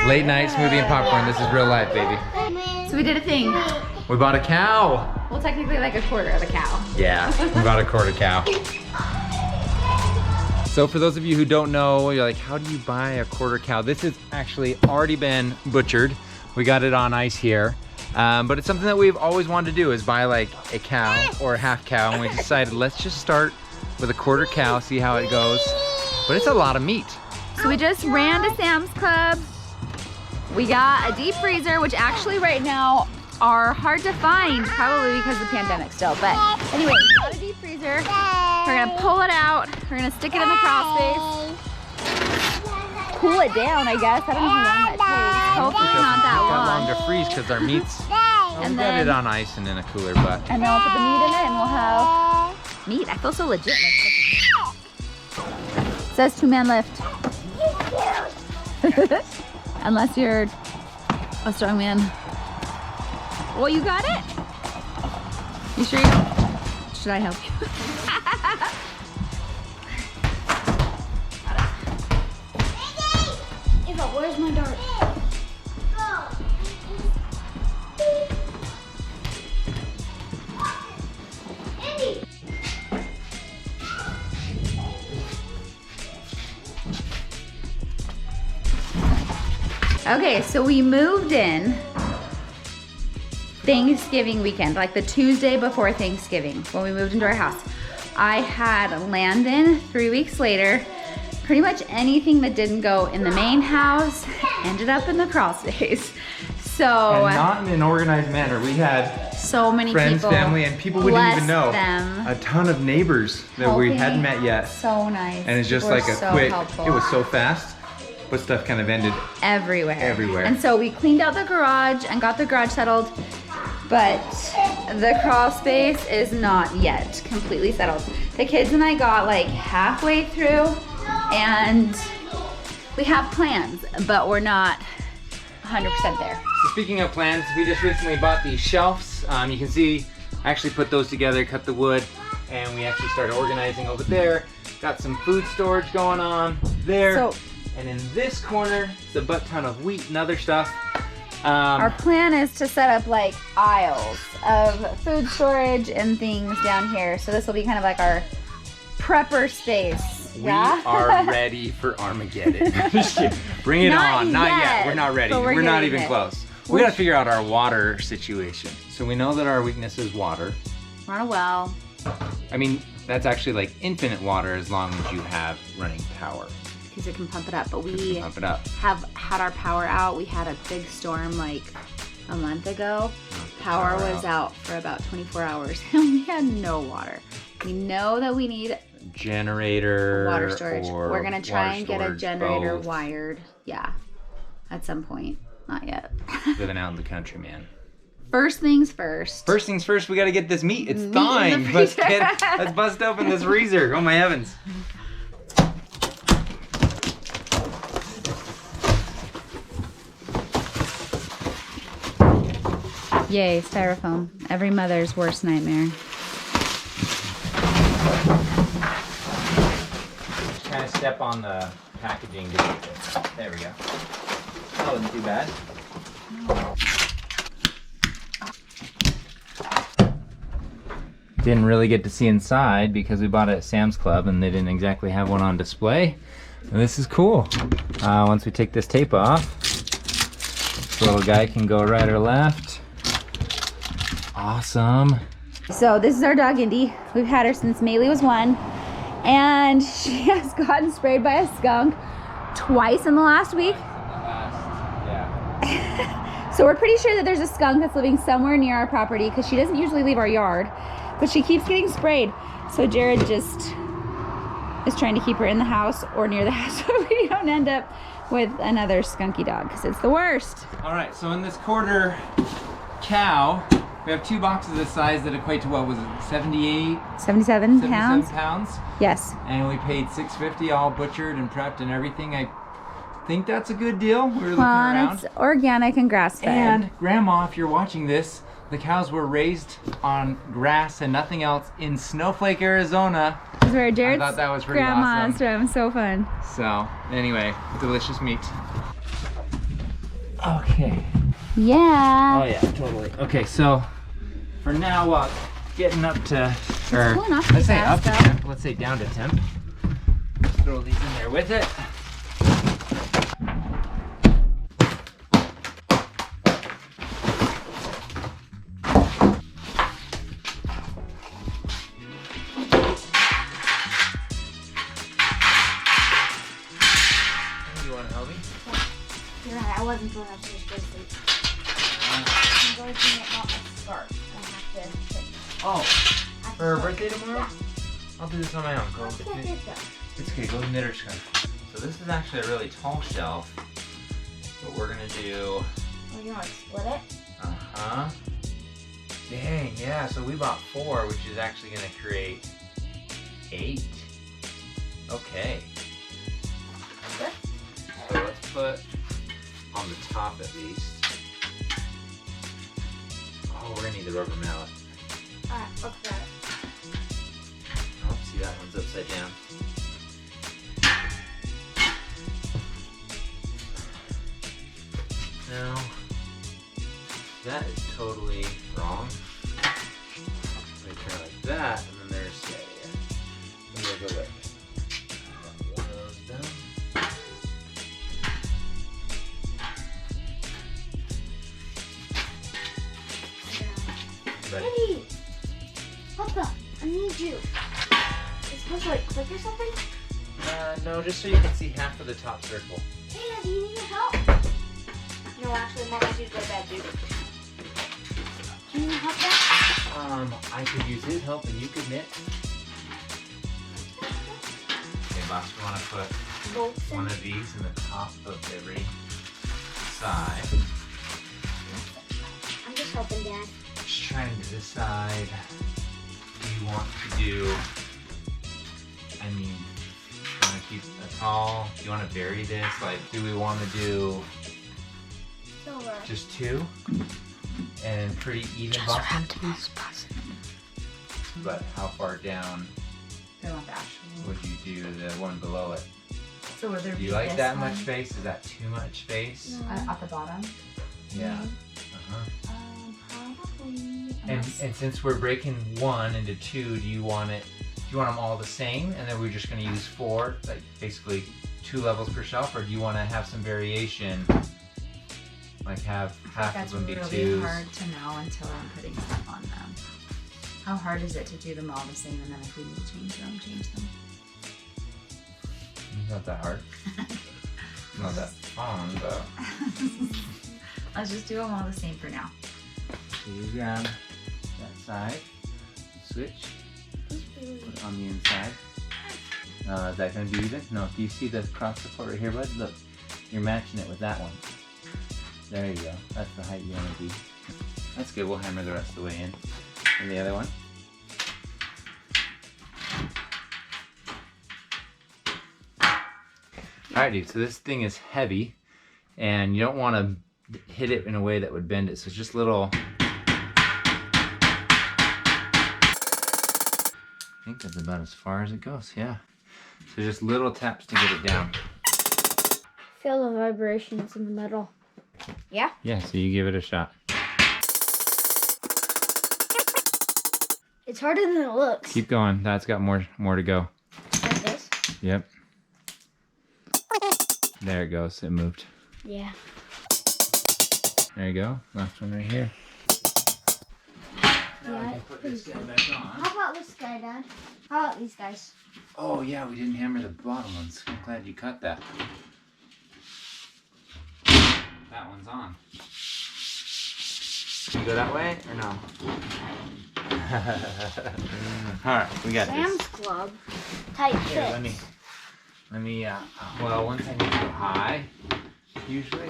Late night smoothie and popcorn. This is real life, baby. So we did a thing. We bought a cow. Well, technically like a quarter of a cow. Yeah, we bought a quarter cow. So for those of you who don't know, you're like, how do you buy a quarter cow? This has actually already been butchered. We got it on ice here. But it's something that we've always wanted to do, is buy like a cow or a half cow. And we decided, let's just start with a quarter cow, see how it goes. But it's a lot of meat. So we just ran to Sam's Club. We got a deep freezer, which actually right now are hard to find, probably because of the pandemic still. But anyway, we got a deep freezer. We're gonna pull it out. We're gonna stick it in the crawl space. Cool it down, I guess. I don't know how long that takes. Hopefully not that Got long long. to freeze because our meat's, well, we got it on ice and in a cooler, but. And then we'll put the meat in it and we'll have meat. I feel so legit. It says 2-man lift. Unless you're a strong man. Well, you got it? You sure you don't? Should I help you? Eva, where's my dart? Okay, so we moved in Thanksgiving weekend, like the Tuesday before Thanksgiving, when we moved into our house. I had Landon 3 weeks later. Pretty much anything that didn't go in the main house ended up in the crawl space. So, And not in an organized manner. We had so many friends, people, family, and people we didn't even know. them, A ton of neighbors that we hadn't met yet. So nice. And it's just People like were a so quick, helpful. it was so fast, but stuff kind of ended everywhere. everywhere. And so we cleaned out the garage and got the garage settled, but the crawl space is not yet completely settled. The kids and I got like halfway through, and we have plans, but we're not 100% there. So speaking of plans, we just recently bought these shelves. You can see, I actually put those together, cut the wood, and we actually started organizing over there. Got some food storage going on there. So, and in this corner, it's a butt ton of wheat and other stuff. our plan is to set up like aisles of food storage and things down here. So this will be kind of like our prepper space. We are ready for Armageddon. Just kidding. Bring it Not on. Not yet, yet. We're not ready. but we're We're not getting even it. close. We gotta figure out our water situation. So we know that our weakness is water. We're on a well. I mean, that's actually like infinite water as long as you have running power. Because it can pump it up, but You we can pump it up. have had our power out. We had a big storm like a month ago. Power was out for about 24 hours and we had no water. We know that we need Generator. water storage. Or We're gonna try water and get a storage, generator both. wired. Yeah, at some point. Not yet. Living out in the country, man. First things first. First things first, we gotta get this meat. It's Meat in thawing. the Let's freezer. let's bust open this freezer. Oh my heavens. Yay, styrofoam. Every mother's worst nightmare. Just kind of step on the packaging. There we go. That wasn't too bad. Didn't really get to see inside because we bought it at Sam's Club and they didn't exactly have one on display. And this is cool. Once we take this tape off, this little guy can go right or left. Awesome. So this is our dog Indy. We've had her since Maylee was 1. And she has gotten sprayed by a skunk twice in the last week. Yeah. So we're pretty sure that there's a skunk that's living somewhere near our property because she doesn't usually leave our yard, but she keeps getting sprayed. So Jared just is trying to keep her in the house or near the house so we don't end up with another skunky dog because it's the worst. All right, so in this quarter cow, we have 2 boxes this size that equate to, what was it, 77 77 pounds? pounds? Yes. And we paid $6.50 all butchered and prepped and everything. I think that's a good deal. We were looking Well, around. it's organic and grass fed. And Grandma, if you're watching this, the cows were raised on grass and nothing else in Snowflake, Arizona. This is where Jared's thought that was pretty grandma's awesome. from. So fun. So anyway, delicious meat. Okay. Yeah. Oh yeah, totally. Okay, so for now, getting up to, or cooling off pretty let's say up fast, to though. temp, let's say down to temp. Throw these in there with it. You want to help me? You're right, I wasn't going up to just go to sleep. I'm going to get out my scarf. I have to change. Oh, I have for her to birthday tomorrow? Yeah. I'll do this on my own. Go. I can't do that. It's okay, go to knitter scarf. So this is actually a really tall shelf. What we're gonna do, Oh, you want to split it? uh-huh. Dang, yeah, so we bought 4, which is actually gonna create 8. Okay. Good. So let's put on the top at least. Oh, we're gonna need the rubber mallet. Alright, let's grab it. Oh, see that one's upside down. No, that is totally wrong. Let me turn it like that, and then there's, yeah. Let me go with. One of those done. Ready? Eddie! Papa, I need you. It's supposed to like click or something? No, just so you can see half of the top circle. Hey, do you need help? No, actually, Mom wants you to go to bed, dude. Can you help that? I could use his help and you could knit. Okay, boss, we want to put Bolts one in. of these in the top of every side. I'm just helping Dad. Just trying to decide, do you want to do, I mean, you want to keep a tall, do you want to vary this? Like, do we want to do Silver. just 2? And pretty even Boston? But how far down I want the actual. would you do the one below it? So would there Do be you like this that one, much space? Is that too much space? No. at the bottom? Yeah. Uh-huh. Probably. And since we're breaking 1 into 2, do you want them all the same, and then we're just going to use 4, like basically 2 levels per shelf, or do you want to have some variation, like have half That's of them be really 2s? hard to know until I'm putting stuff on them. How hard is it to do them all the same, and then if we need to change them, change them? It's not that hard. It's not that fun, but Let's just do them all the same for now. so you grab that side, switch, put it on the inside. Is that going to be even? No. Do you see the cross support right here, bud? Look, you're matching it with that one. There you go. That's the height you want to be. That's good. We'll hammer the rest of the way in. And the other one. Alright, dude. So this thing is heavy, and you don't want to hit it in a way that would bend it. So it's just little. I think that's about as far as it goes. Yeah. So just little taps to get it down. Feel the vibrations in the middle. Yeah? Yeah. So you give it a shot. It's harder than it looks. Keep going. That's got more to go. Like this? Yep. There it goes. It moved. Yeah. There you go. Last one right here. Now we Yeah, can put this guy back on. How about this guy, Dad? How about these guys? Oh yeah, we didn't hammer the bottom ones. I'm glad you cut that. That one's on. Can you go that way or no? Alright, we got Sam's this. Club. Tight Here, fit. let me, well, once I need to go high, usually.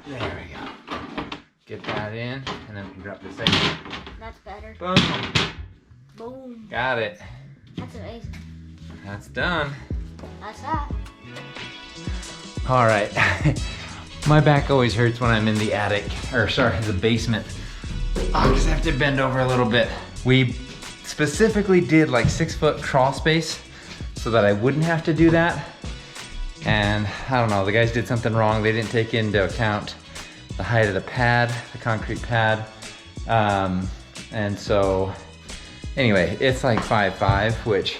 There we go. Get that in, and then we can drop this in. That's better. Boom. Boom. Got it. That's amazing. That's done. That's that. All right. My back always hurts when I'm in the attic, or sorry, the basement. I just have to bend over a little bit. We specifically did like 6-foot crawl space so that I wouldn't have to do that. And I don't know, the guys did something wrong. They didn't take into account the height of the pad, the concrete pad. And so, anyway, it's like 5'5", which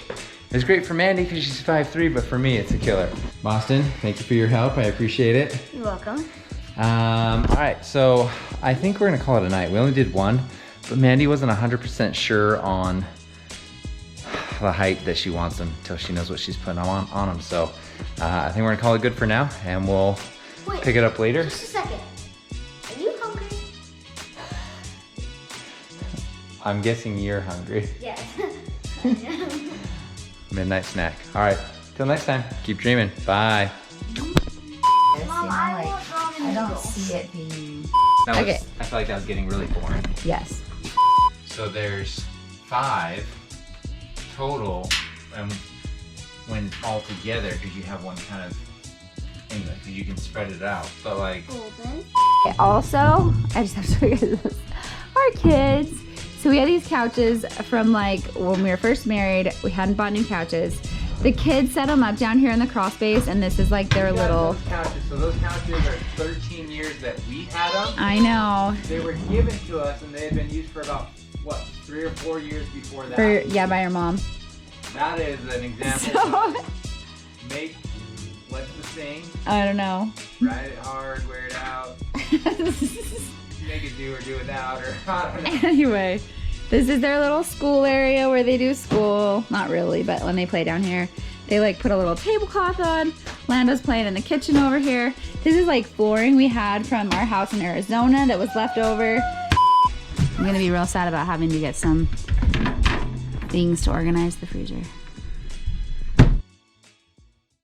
is great for Mandy because she's 5'3", but for me, it's a killer. Boston, thank you for your help. I appreciate it. You're welcome. All right, so I think we're gonna call it a night. We only did one, but Mandy wasn't 100% sure on the height that she wants them until she knows what she's putting on them. So I think we're gonna call it good for now, and we'll pick it up later. Just a second. Are you hungry? I'm guessing you're hungry. Yes. Midnight snack. All right, till next time, keep dreaming. Bye. Mom, I want ramen I don't noodles. see it being. I feel like that was getting really boring. Yes. So there's 5 total, and when all together, because you have one kind of, anyway, because you can spread it out. But like, Golden. Also, I just have to show you guys this. Our kids. So we had these couches from like when we were first married. We hadn't bought new couches. The kids set them up down here in the crawl space, and this is like their little. Those couches. So those couches are 13 years that we had them. I know. They were given to us, and they had been used for about what, 3 or 4 years before that. Yeah, by your mom. That is an example. So, Make what's the saying? I don't know. Ride it hard, wear it out. Make it do or do without, or I don't know. Anyway, this is their little school area where they do school. Not really, but when they play down here, they like put a little tablecloth on. Lando's playing in the kitchen over here. This is like flooring we had from our house in Arizona that was left over. I'm gonna be real sad about having to get some things to organize the freezer.